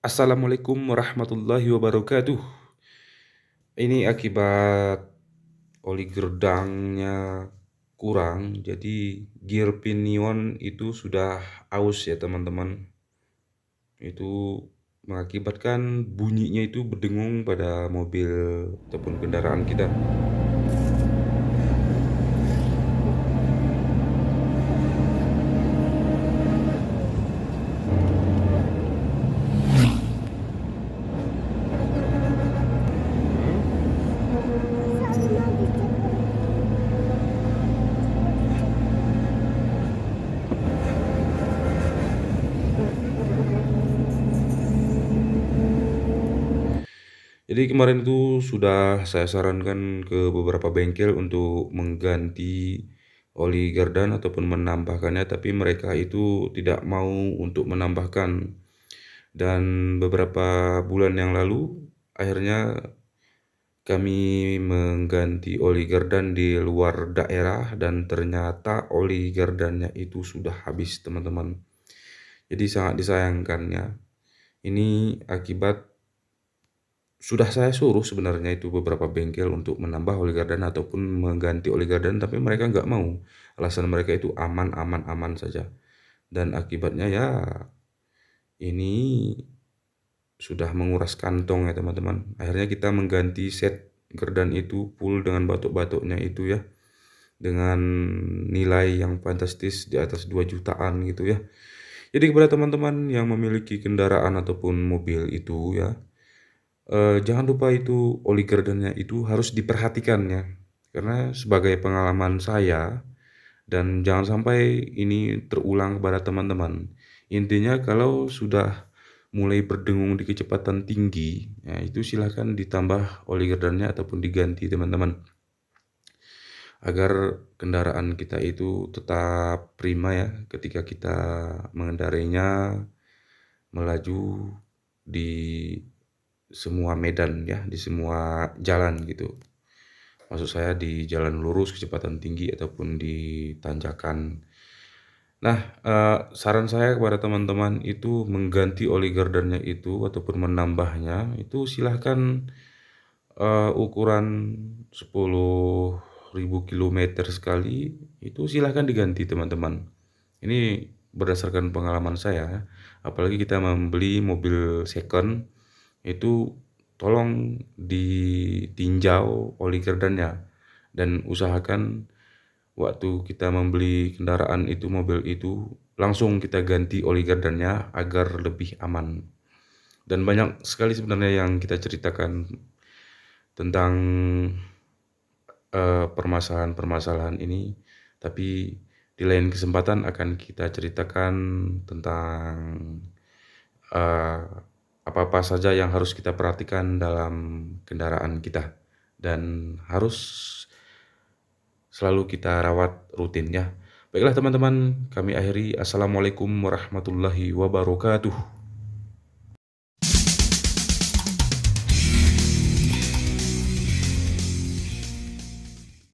Assalamualaikum warahmatullahi wabarakatuh. Ini akibat oli gerdangnya kurang, jadi gear pinion itu sudah aus ya teman-teman. Itu mengakibatkan bunyinya itu berdengung pada mobil ataupun kendaraan kita. Jadi kemarin itu sudah saya sarankan ke beberapa bengkel untuk mengganti oli gardan ataupun menambahkannya, tapi mereka itu tidak mau untuk menambahkan. Dan beberapa bulan yang lalu, akhirnya kami mengganti oli gardan di luar daerah dan ternyata oli gardannya itu sudah habis, teman-teman. Jadi sangat disayangkan ya. Ini akibat sudah saya suruh sebenarnya itu beberapa bengkel untuk menambah oli gardan ataupun mengganti oli gardan, tapi mereka nggak mau. Alasan mereka itu aman, aman, aman saja. Dan akibatnya ya ini sudah menguras kantong ya teman-teman. Akhirnya kita mengganti set gardan itu full dengan batuk-batuknya itu ya. Dengan nilai yang fantastis di atas 2 jutaan gitu ya. Jadi kepada teman-teman yang memiliki kendaraan ataupun mobil itu ya, jangan lupa itu oli gardannya itu harus diperhatikan ya. Karena sebagai pengalaman saya dan jangan sampai ini terulang kepada teman-teman. Intinya kalau sudah mulai berdengung di kecepatan tinggi, ya itu silahkan ditambah oli gardannya ataupun diganti teman-teman. Agar kendaraan kita itu tetap prima ya ketika kita mengendarainya, melaju di semua medan ya, di semua jalan gitu. Maksud saya di jalan lurus kecepatan tinggi ataupun di tanjakan. Nah, saran saya kepada teman-teman itu mengganti oli gardannya itu ataupun menambahnya itu silahkan ukuran 10.000 kilometer sekali itu silahkan diganti teman-teman. Ini berdasarkan pengalaman saya, apalagi kita membeli mobil second itu tolong ditinjau oli gardannya dan usahakan waktu kita membeli kendaraan itu, mobil itu, langsung kita ganti oli gardannya agar lebih aman. Dan banyak sekali sebenarnya yang kita ceritakan tentang permasalahan-permasalahan ini, tapi di lain kesempatan akan kita ceritakan tentang uh, apa-apa saja yang harus kita perhatikan dalam kendaraan kita dan harus selalu kita rawat rutin ya. Baiklah teman-teman, kami akhiri. Assalamualaikum warahmatullahi wabarakatuh.